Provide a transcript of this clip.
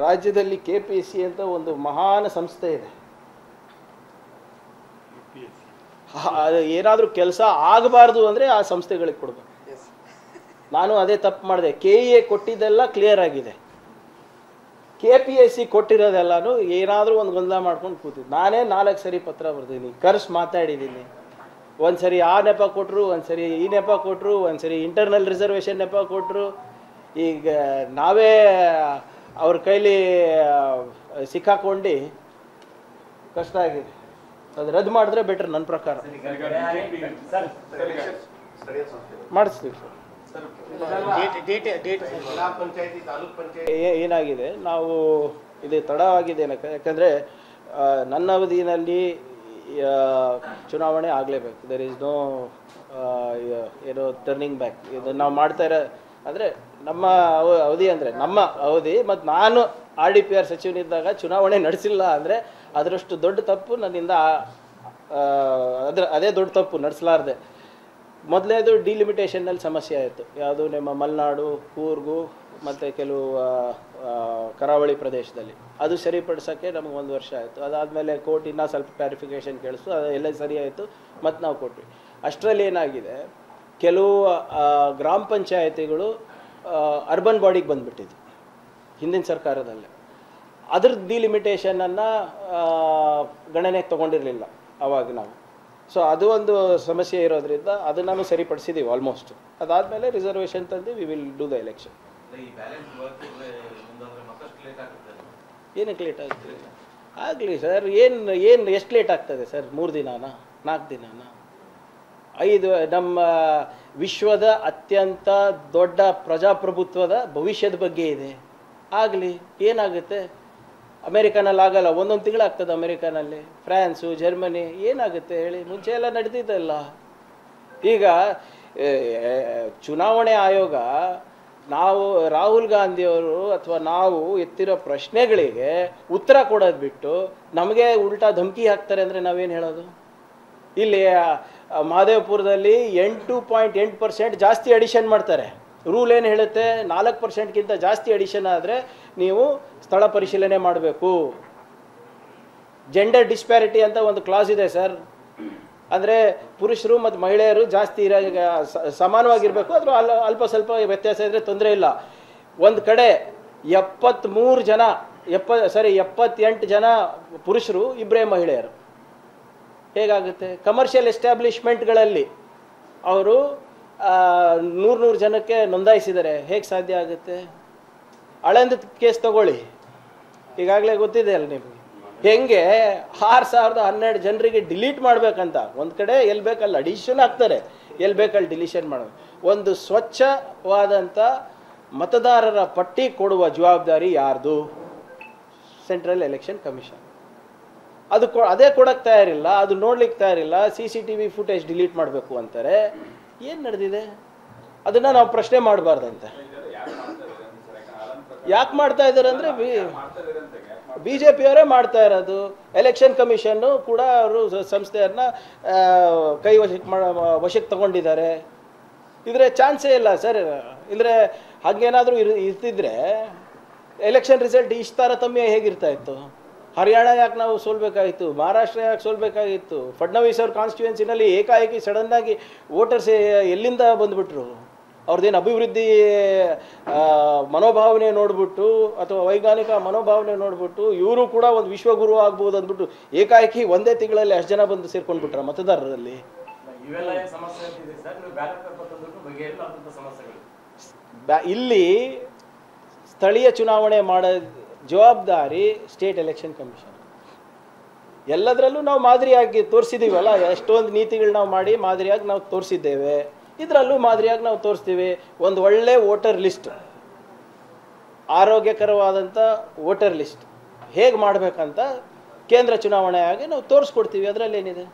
ರಾಜ್ಯದಲ್ಲಿ KPSC ಅಂತ ಒಂದು ಮಹಾನ್ ಸಂಸ್ಥೆ ಇದೆ. ಏನಾದರೂ ಕೆಲಸ ಆಗಬಾರ್ದು ಅಂದರೆ ಆ ಸಂಸ್ಥೆಗಳಿಗೆ ಕೊಡಬೇಕು. ನಾನು ಅದೇ ತಪ್ಪು ಮಾಡಿದೆ. KEA ಕೊಟ್ಟಿದ್ದೆಲ್ಲ ಕ್ಲಿಯರ್ ಆಗಿದೆ. KPSC ಕೊಟ್ಟಿರೋದೆಲ್ಲನೂ ಏನಾದರೂ ಒಂದು ಗೊಂದಲ ಮಾಡ್ಕೊಂಡು ಕೂತಿದ್ದು. ನಾನೇ 4 ಸರಿ ಪತ್ರ ಬರ್ದಿದ್ದೀನಿ, ಕರ್ಸ್ ಮಾತಾಡಿದ್ದೀನಿ. ಒಂದು ಸರಿ ಆ ನೆಪ ಕೊಟ್ಟರು, ಒಂದು ಸರಿ ಈ ನೆಪ ಕೊಟ್ಟರು, ಒಂದು ಸರಿ ಇಂಟರ್ನಲ್ ರಿಸರ್ವೇಷನ್ ನೆಪ ಕೊಟ್ಟರು. ಈಗ ನಾವೇ ಅವ್ರ ಕೈಲಿ ಸಿಕ್ಕಾಕೊಂಡು ಕಷ್ಟ ಆಗಿದೆ. ಅದು ರದ್ದು ಮಾಡಿದ್ರೆ ಬೆಟರ್ ನನ್ನ ಪ್ರಕಾರ. ಮಾಡಿಸ್ತೀವಿ ಸರ್. ಏನಾಗಿದೆ, ನಾವು ಇದು ತಡವಾಗಿದೆ ಯಾಕಂದರೆ ನನ್ನ ಅವಧಿನಲ್ಲಿ ಚುನಾವಣೆ ಆಗಲೇಬೇಕು. ದೇರ್ ಈಸ್ ನೋ ಏನೋ ಟರ್ನಿಂಗ್ ಬ್ಯಾಕ್. ಇದು ನಾವು ಮಾಡ್ತಾ ಇರೋ ಅಂದರೆ ನಮ್ಮ ಅವಧಿ ಅಂದರೆ ನಮ್ಮ ಅವಧಿ. ಮತ್ತು ನಾನು RDPR ಸಚಿವನಿದ್ದಾಗ ಚುನಾವಣೆ ನಡೆಸಿಲ್ಲ ಅಂದರೆ ಅದರಷ್ಟು ದೊಡ್ಡ ತಪ್ಪು ನನ್ನಿಂದ ಅದೇ ದೊಡ್ಡ ತಪ್ಪು ನಡೆಸಲಾರ್ದೆ. ಮೊದಲೇದು ಡಿಲಿಮಿಟೇಷನ್ನಲ್ಲಿ ಸಮಸ್ಯೆ ಆಯಿತು. ಯಾವುದು ನಮ್ಮ ಮಲೆನಾಡು, ಕೂರ್ಗು ಮತ್ತು ಕೆಲವು ಕರಾವಳಿ ಪ್ರದೇಶದಲ್ಲಿ. ಅದು ಸರಿಪಡಿಸೋಕ್ಕೆ ನಮಗೆ 1 ವರ್ಷ ಆಯಿತು. ಅದಾದಮೇಲೆ ಕೋರ್ಟ್ ಇನ್ನೂ ಸ್ವಲ್ಪ ಕ್ಲಾರಿಫಿಕೇಷನ್ ಕೇಳಿಸ್ತು, ಅದೆಲ್ಲ ಸರಿ ಆಯಿತು, ಮತ್ತು ನಾವು ಕೊಟ್ವಿ. ಅಷ್ಟರಲ್ಲಿ ಏನಾಗಿದೆ, ಕೆಲವು ಗ್ರಾಮ ಪಂಚಾಯತಿಗಳು ಅರ್ಬನ್ ಬಾಡಿಗೆ ಬಂದುಬಿಟ್ಟಿದ್ವು ಹಿಂದಿನ ಸರ್ಕಾರದಲ್ಲೇ. ಅದ್ರ ಡಿಲಿಮಿಟೇಷನನ್ನು ಗಣನೆಗೆ ತೊಗೊಂಡಿರಲಿಲ್ಲ ಆವಾಗ ನಾವು. ಸೊ ಅದು ಒಂದು ಸಮಸ್ಯೆ ಇರೋದ್ರಿಂದ ಅದನ್ನು ಸರಿಪಡಿಸಿದ್ದೀವಿ ಆಲ್ಮೋಸ್ಟ್. ಅದಾದಮೇಲೆ ರಿಸರ್ವೇಷನ್ ತಂದು we will do the election. ಏನಕ್ಕೆ ಲೇಟ್ ಆಗ್ತದೆ? ಆಗಲಿ ಸರ್. ಎಷ್ಟು ಲೇಟ್ ಆಗ್ತದೆ ಸರ್? 3 ದಿನಾನ, 4 ದಿನಾನ? 5 ನಮ್ಮ ವಿಶ್ವದ ಅತ್ಯಂತ ದೊಡ್ಡ ಪ್ರಜಾಪ್ರಭುತ್ವದ ಭವಿಷ್ಯದ ಬಗ್ಗೆ ಇದೆ. ಆಗಲಿ, ಏನಾಗುತ್ತೆ? ಅಮೇರಿಕಾನಲ್ಲಿ ಆಗಲ್ಲ, 1 ತಿಂಗಳಾಗ್ತದೆ ಅಮೇರಿಕಾನಲ್ಲಿ. ಫ್ರಾನ್ಸು, ಜರ್ಮನಿ, ಏನಾಗುತ್ತೆ ಹೇಳಿ? ಮುಂಚೆ ಎಲ್ಲ ನಡೆದಿದ್ದಲ್ಲ. ಈಗ ಚುನಾವಣೆ ಆಯೋಗ ನಾವು ರಾಹುಲ್ ಗಾಂಧಿಯವರು ಅಥವಾ ನಾವು ಎತ್ತಿರೋ ಪ್ರಶ್ನೆಗಳಿಗೆ ಉತ್ತರ ಕೊಡೋದು ಬಿಟ್ಟು ನಮಗೆ ಉಲ್ಟಾ ಧಮಕಿ ಹಾಕ್ತಾರೆ ಅಂದರೆ ನಾವೇನು ಹೇಳೋದು? ಇಲ್ಲಿ ಮಹದೇವಪುರದಲ್ಲಿ 8.8% ಜಾಸ್ತಿ ಅಡಿಷನ್ ಮಾಡ್ತಾರೆ. ರೂಲ್ ಏನು ಹೇಳುತ್ತೆ? 4%ಗಿಂತ ಜಾಸ್ತಿ ಅಡಿಷನ್ ಆದರೆ ನೀವು ಸ್ಥಳ ಪರಿಶೀಲನೆ ಮಾಡಬೇಕು. ಜೆಂಡರ್ ಡಿಸ್ಪ್ಯಾರಿಟಿ ಅಂತ ಒಂದು ಕ್ಲಾಸ್ ಇದೆ ಸರ್. ಅಂದರೆ ಪುರುಷರು ಮತ್ತು ಮಹಿಳೆಯರು ಜಾಸ್ತಿ ಸಮಾನವಾಗಿರಬೇಕು. ಅದ್ರ ಅಲ್ಪ ಸ್ವಲ್ಪ ವ್ಯತ್ಯಾಸ ಇದ್ದರೆ ತೊಂದರೆ ಇಲ್ಲ. ಒಂದು ಕಡೆ 78 ಜನ ಪುರುಷರು, 2 ಮಹಿಳೆಯರು. ಹೇಗಾಗುತ್ತೆ? ಕಮರ್ಷಿಯಲ್ ಎಸ್ಟಾಬ್ಲಿಷ್ಮೆಂಟ್ಗಳಲ್ಲಿ ಅವರು 100 ಜನಕ್ಕೆ ನೋಂದಾಯಿಸಿದ್ದಾರೆ. ಹೇಗೆ ಸಾಧ್ಯ ಆಗುತ್ತೆ? ಆಳಂದ ಕೇಸ್ ತಗೊಳ್ಳಿ, ಈಗಾಗಲೇ ಗೊತ್ತಿದೆ ಅಲ್ಲ ನಿಮಗೆ. ಹೆಂಗೆ 6012 ಜನರಿಗೆ ಡಿಲೀಟ್ ಮಾಡಬೇಕಂತ ಒಂದು ಕಡೆ ಎಲ್ಲಿ ಬೇಕಲ್ಲಿ ಅಡಿಷನ್ ಆಗ್ತಾರೆ, ಎಲ್ಲಿ ಬೇಕಲ್ಲಿ ಡಿಲೀಷನ್ ಮಾಡೋದು. ಒಂದು ಸ್ವಚ್ಛವಾದಂಥ ಮತದಾರರ ಪಟ್ಟಿ ಕೊಡುವ ಜವಾಬ್ದಾರಿ ಯಾರ್ದು? Central election commission. ಅದೇ ಕೊಡಕ್ಕೆ ತಯಾರಿಲ್ಲ, ಅದು ನೋಡ್ಲಿಕ್ಕೆ ತಯಾರಿಲ್ಲ. CCTV ಫುಟೇಜ್ ಡಿಲೀಟ್ ಮಾಡಬೇಕು ಅಂತಾರೆ. ಏನು ನಡೆದಿದೆ? ಅದನ್ನು ನಾವು ಪ್ರಶ್ನೆ ಮಾಡಬಾರ್ದಂತೆ. ಯಾಕೆ ಮಾಡ್ತಾ ಇದ್ದಾರೆ ಅಂದರೆ BJP ಅವರೇ ಮಾಡ್ತಾ ಇರೋದು. ಎಲೆಕ್ಷನ್ ಕಮಿಷನ್ನು ಕೂಡ ಅವರು ಸಂಸ್ಥೆಯನ್ನ ವಶಕ್ಕೆ ತಗೊಂಡಿದ್ದಾರೆ. ಇದ್ರೆ ಚಾನ್ಸೇ ಇಲ್ಲ ಸರ್. ಇಲ್ಲದ್ರೆ ಹಾಗೇನಾದರೂ ಇರ್ತಿದ್ರೆ ಎಲೆಕ್ಷನ್ ರಿಸಲ್ಟ್ ಇಷ್ಟು ತಾರತಮ್ಯ ಹೇಗಿರ್ತಾ ಇತ್ತು? ಹರಿಯಾಣ ಯಾಕೆ ನಾವು ಸೋಲ್ಬೇಕಾಗಿತ್ತು? ಮಹಾರಾಷ್ಟ್ರ ಯಾಕೆ ಸೋಲ್ಬೇಕಾಗಿತ್ತು? ಫಡ್ನವೀಸ್ ಅವ್ರ ಕಾನ್ಸ್ಟಿಟ್ಯೂನ್ಸಿನಲ್ಲಿ ಏಕಾಏಕಿ ಸಡನ್ನಾಗಿ ವೋಟರ್ಸ್ ಎಲ್ಲಿಂದ ಬಂದುಬಿಟ್ರು? ಅವ್ರದ್ದೇನು ಅಭಿವೃದ್ಧಿ ಮನೋಭಾವನೆ ನೋಡ್ಬಿಟ್ಟು ಅಥವಾ ವೈಜ್ಞಾನಿಕ ಮನೋಭಾವನೆ ನೋಡ್ಬಿಟ್ಟು ಇವರು ಕೂಡ ಒಂದು ವಿಶ್ವಗುರು ಆಗ್ಬೋದು ಅಂದ್ಬಿಟ್ಟು ಏಕಾಏಕಿ ಒಂದೇ ತಿಂಗಳಲ್ಲಿ ಅಷ್ಟು ಜನ ಬಂದು ಸೇರ್ಕೊಂಡ್ಬಿಟ್ರ ಮತದಾರರಲ್ಲಿ? ಇಲ್ಲಿ ಸ್ಥಳೀಯ ಚುನಾವಣೆ ಮಾಡೋ ಜವಾಬ್ದಾರಿ ಸ್ಟೇಟ್ ಎಲೆಕ್ಷನ್ ಕಮಿಷನ್. ಎಲ್ಲದರಲ್ಲೂ ನಾವು ಮಾದರಿಯಾಗಿ ತೋರಿಸಿದ್ದೀವಲ್ಲ, ಎಷ್ಟೊಂದು ನೀತಿಗಳು ನಾವು ಮಾಡಿ ಮಾದರಿಯಾಗಿ ನಾವು ತೋರಿಸಿದ್ದೇವೆ. ಇದರಲ್ಲೂ ಮಾದರಿಯಾಗಿ ನಾವು ತೋರಿಸ್ತೀವಿ. ಒಂದು ಒಳ್ಳೆ ವೋಟರ್ ಲಿಸ್ಟ್, ಆರೋಗ್ಯಕರವಾದಂಥ ವೋಟರ್ ಲಿಸ್ಟ್ ಹೇಗೆ ಮಾಡಬೇಕಂತ ಕೇಂದ್ರ ಚುನಾವಣೆ ಆಗಿ ನಾವು ತೋರಿಸ್ಕೊಡ್ತೀವಿ. ಅದರಲ್ಲಿ ಏನಿದೆ?